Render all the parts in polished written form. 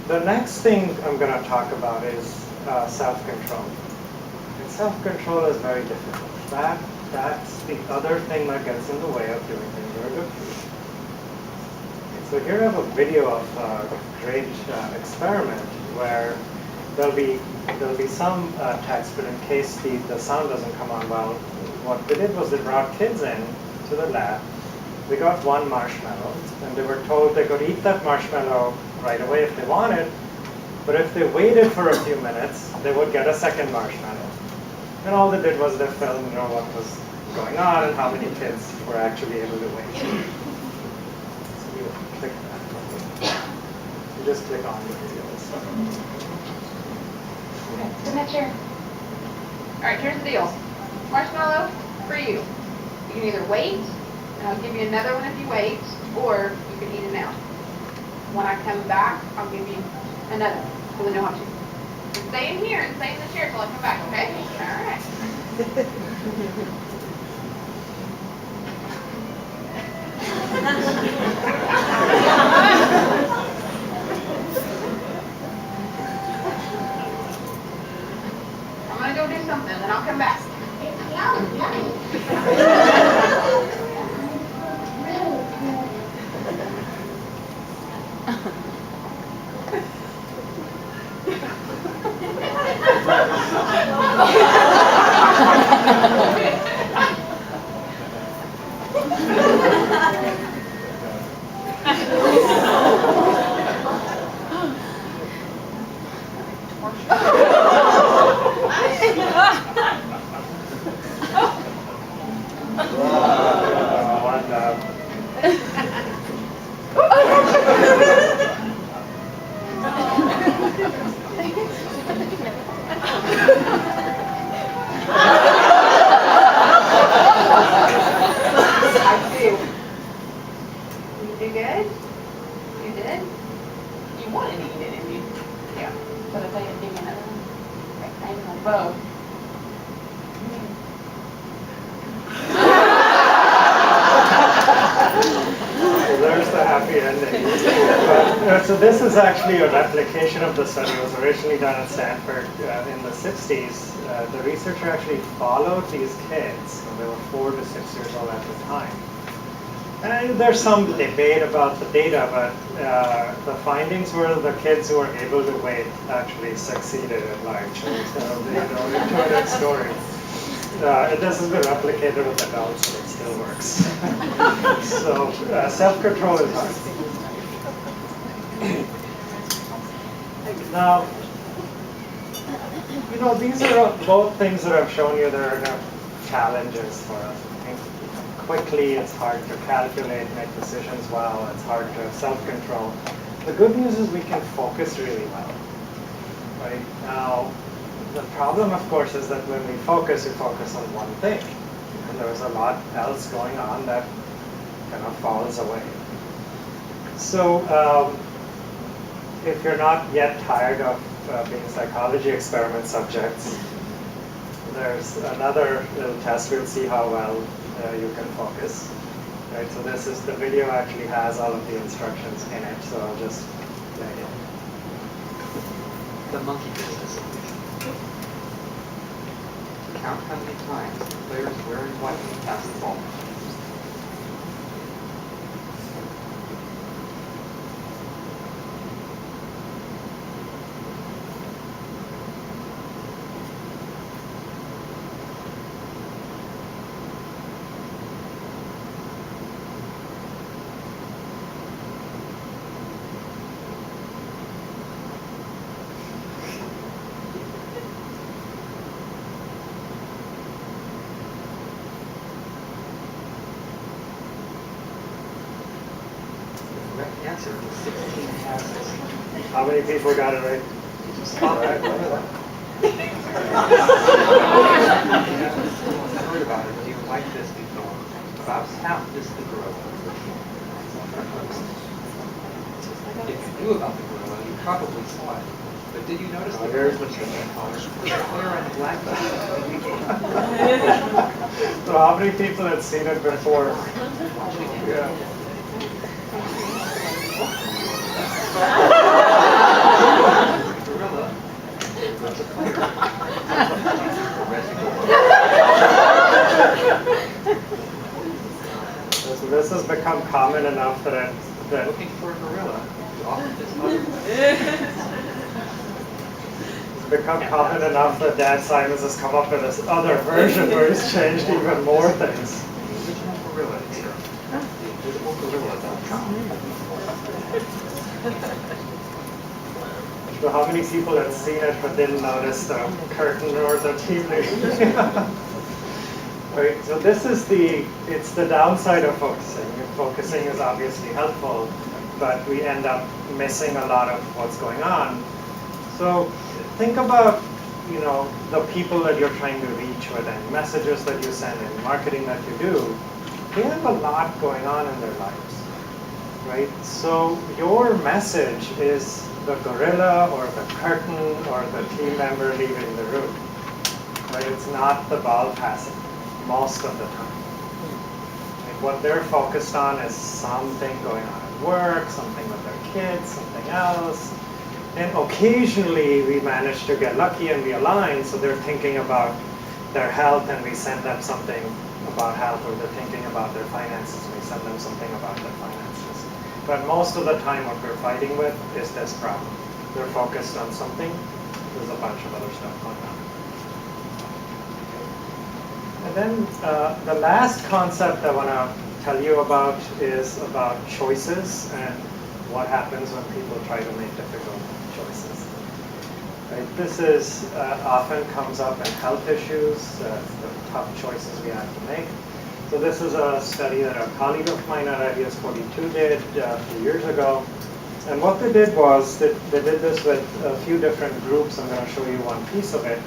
The next thing I'm going to talk about is self-control. And self-control is very difficult. That's the other thing that gets in the way of doing things very good for you. Okay, so here I have a video of a great experiment where there'll be some text, but in case the sound doesn't come on well, what they did was they brought kids in to the lab. They got one marshmallow, and they were told they could eat that marshmallow right away if they wanted, but if they waited for a few minutes, they would get a second marshmallow. And all they did was they filmed, what was going on and how many kids were actually able to wait. So you click that. You just click on the videos. Okay, sit in that chair. All right, here's the deal. Marshmallow for you. You can either wait, and I'll give you another one if you wait, or you can eat it now. When I come back, I'll give you another, so we know how to. Stay in here and stay in the chair till I come back, okay? All right. I'm gonna go do something, then I'll come back. So this is actually a replication of the study. It was originally done at Stanford in the 60s. The researcher actually followed these kids. So they were 4 to 6 years old at the time. And there's some debate about the data, but the findings were the kids who were able to wait actually succeeded at large. So they intuitive story. This has been replicated with adults, and it still works. So self-control is hard. Now, these are both things that I've shown you that are challenges for us. I think quickly, it's hard to calculate, make decisions well, it's hard to self-control. The good news is we can focus really well. Right? Now, the problem, of course, is that when we focus on one thing. And there's a lot else going on that kind of falls away. So, if you're not yet tired of being psychology experiment subjects, there's another little test. We'll see how well you can focus. Right, so the video actually has all of the instructions in it, so I'll just play it. The monkey business. Count how many times the player is wearing white when he passes the ball. Answer was 16 passes. How many people got it right? All right, heard about it. Do you like this before? About half this the gorilla. If you knew about the gorilla, you probably saw it. But did you notice the gorilla was the clear and black? So how many people had seen it before? Yeah. common enough that Looking for a gorilla. You offer this other it's become common enough that Dan Simons has come up with this other version where he's changed even more things. The original gorilla here. TheInvisibleGorilla.com. So how many people had seen it but didn't notice the curtain or the TV? Right, so this is it's the downside of focusing. Focusing is obviously helpful, but we end up missing a lot of what's going on. So think about, the people that you're trying to reach with and messages that you send and marketing that you do. They have a lot going on in their lives, right? So your message is the gorilla or the curtain or the team member leaving the room, right? It's not the ball passing most of the time. Like what they're focused on is something going on at work, something with their kids, something else. And occasionally we manage to get lucky and we align, so they're thinking about their health and we send them something about health, or they're thinking about their finances and we send them something about their finances. But most of the time what we're fighting with is this problem. They're focused on something, there's a bunch of other stuff going on. And then the last concept I want to tell you about is about choices and what happens when people try to make difficult choices. Right? This is often comes up in health issues, the tough choices we have to make. So this is a study that a colleague of mine at Ideas 42 did a few years ago. And what they did was they did this with a few different groups. I'm going to show you one piece of it.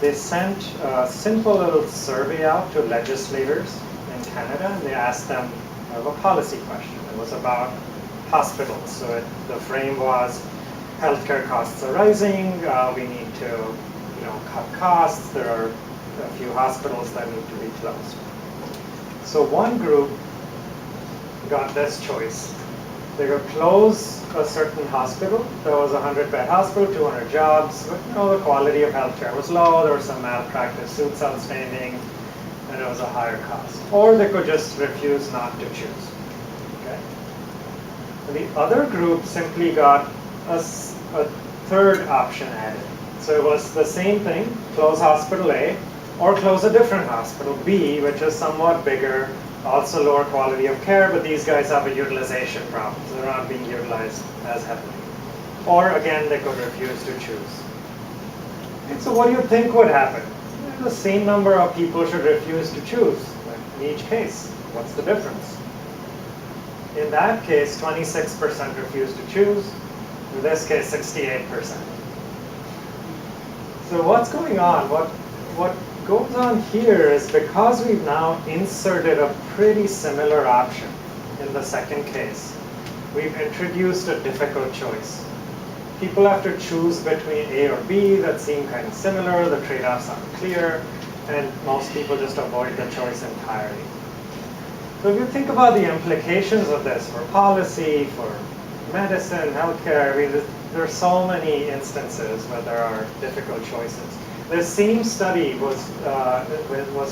They sent a simple little survey out to legislators in Canada, and they asked them a policy question. It was about hospitals. So the frame was, healthcare costs are rising. We need to, cut costs. There are a few hospitals that need to be closed. So one group got this choice. They could close a certain hospital. There was a 100-bed hospital, 200 jobs, but the quality of healthcare was low. There were some malpractice suits outstanding, and it was a higher cost. Or they could just refuse not to choose. Okay. And the other group simply got a third option added. So it was the same thing: close hospital A, or close a different hospital B, which is somewhat bigger, also lower quality of care, but these guys have a utilization problem, so they're not being utilized as heavily. Or again, they could refuse to choose. And so what do you think would happen? The same number of people should refuse to choose in each case. What's the difference? In that case, 26% refused to choose. In this case, 68%. So what's going on? What goes on here is, because we've now inserted a pretty similar option in the second case, we've introduced a difficult choice. People have to choose between A or B that seem kind of similar, the trade-offs aren't clear, and most people just avoid the choice entirely. So if you think about the implications of this for policy, for medicine, healthcare, there are so many instances where there are difficult choices. The same study was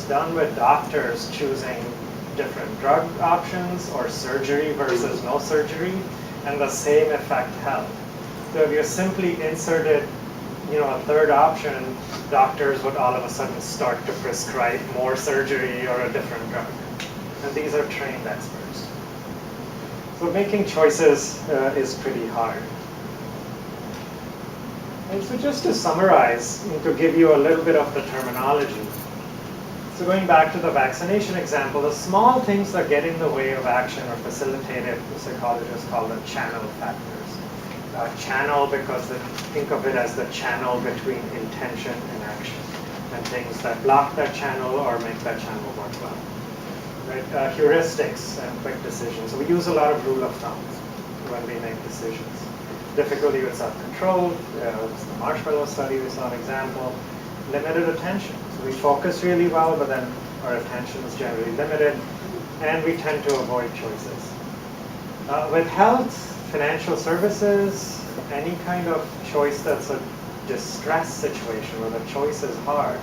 done with doctors choosing different drug options or surgery versus no surgery, and the same effect held. So if you simply inserted, a third option, doctors would all of a sudden start to prescribe more surgery or a different drug. And these are trained experts. So making choices is pretty hard. And so just to summarize, and to give you a little bit of the terminology. So going back to the vaccination example, the small things that get in the way of action are facilitated, the psychologists call them channel factors. Channel because they think of it as the channel between intention and action, and things that block that channel or make that channel work well. Right? Heuristics and quick decisions. So we use a lot of rule of thumbs when we make decisions. Difficulty with self-control, the marshmallow study, we saw an example. Limited attention. So we focus really well, but then our attention is generally limited, and we tend to avoid choices. With health, financial services, any kind of choice that's a distress situation where the choice is hard,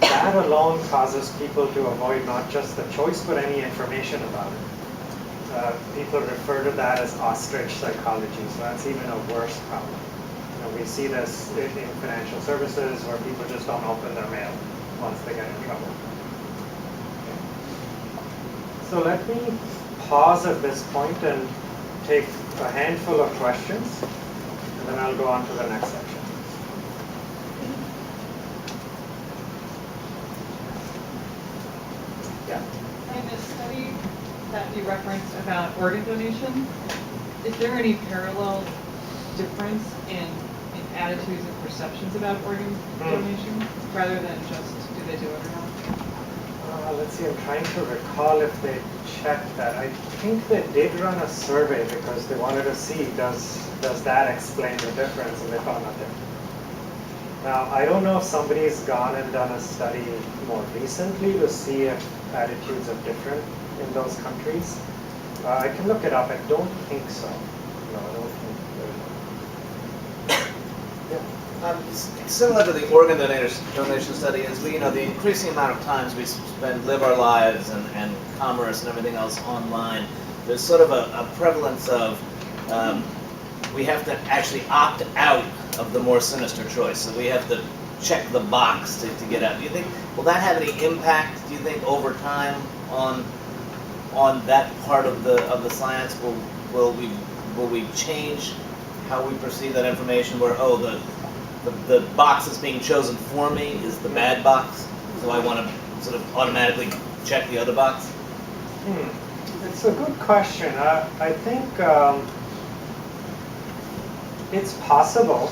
that alone causes people to avoid not just the choice, but any information about it. People refer to that as ostrich psychology, so that's even a worse problem. We see this in financial services where people just don't open their mail once they get in trouble. So let me pause at this point and take a handful of questions, and then I'll go on to the next section. Yeah. In the study that you referenced about organ donation, is there any parallel difference in attitudes and perceptions about organ donation, rather than just do they do it or not? Let's see, I'm trying to recall if they checked that. I think they did run a survey because they wanted to see does that explain the difference, and they found nothing. Now, I don't know if somebody's gone and done a study more recently to see if attitudes are different in those countries. I can look it up. I don't think so. No, I don't think Similar to the organ donation study is the increasing amount of times we live our lives and commerce and everything else online. There's sort of a prevalence of we have to actually opt out of the more sinister choice. So we have to check the box to get out. Do you think, will that have any impact, do you think, over time on that part of the science? Will we change how we perceive that information, where the box that's being chosen for me is the bad box, so I want to sort of automatically check the other box? It's a good question. I think it's possible.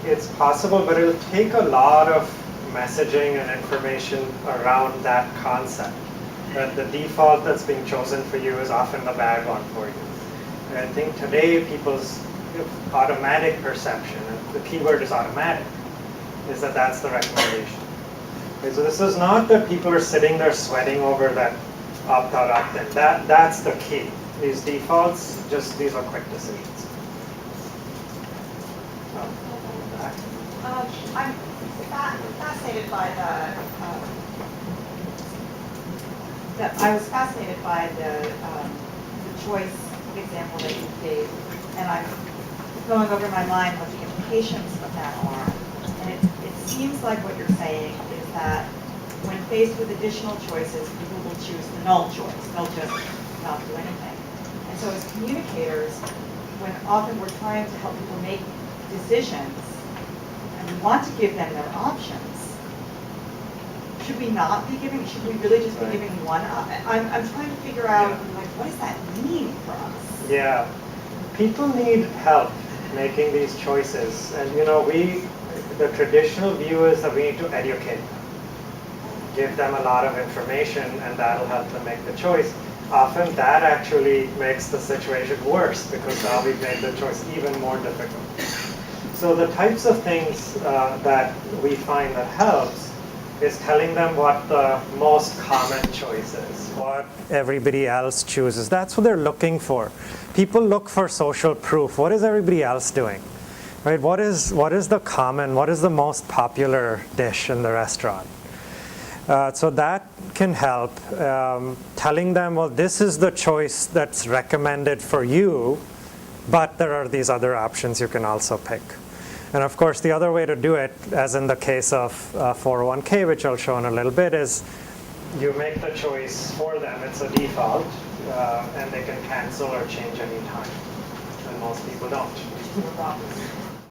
It's possible, but it'll take a lot of messaging and information around that concept. That the default that's being chosen for you is often the bad one for you. And I think today people's automatic perception, and the keyword is automatic, is that that's the recommendation. Okay, so this is not that people are sitting there sweating over that opt-out, opt-in. That's the key. These defaults, these are quick decisions. I'm fascinated by I was fascinated by the choice example that you gave, and I'm going over in my mind what the implications of that are. And it seems like what you're saying is that when faced with additional choices, people will choose the null choice. They'll just not do anything. And so as communicators, when often we're trying to help people make decisions, and we want to give them their options, should we not be giving, should we really just be giving one? I'm trying to figure out, like, what does that mean for us? Yeah, people need help making these choices, and the traditional view is that we need to educate them, give them a lot of information, and that'll help them make the choice. Often that actually makes the situation worse because now we've made the choice even more difficult. So the types of things that we find that helps is telling them what the most common choice is, what everybody else chooses. That's what they're looking for. People look for social proof. What is everybody else doing? Right? What is the common, what is the most popular dish in the restaurant? So that can help. Telling them, well, this is the choice that's recommended for you, but there are these other options you can also pick. And of course, the other way to do it, as in the case of 401k, which I'll show in a little bit, is you make the choice for them. It's a default, and they can cancel or change any time. And most people don't.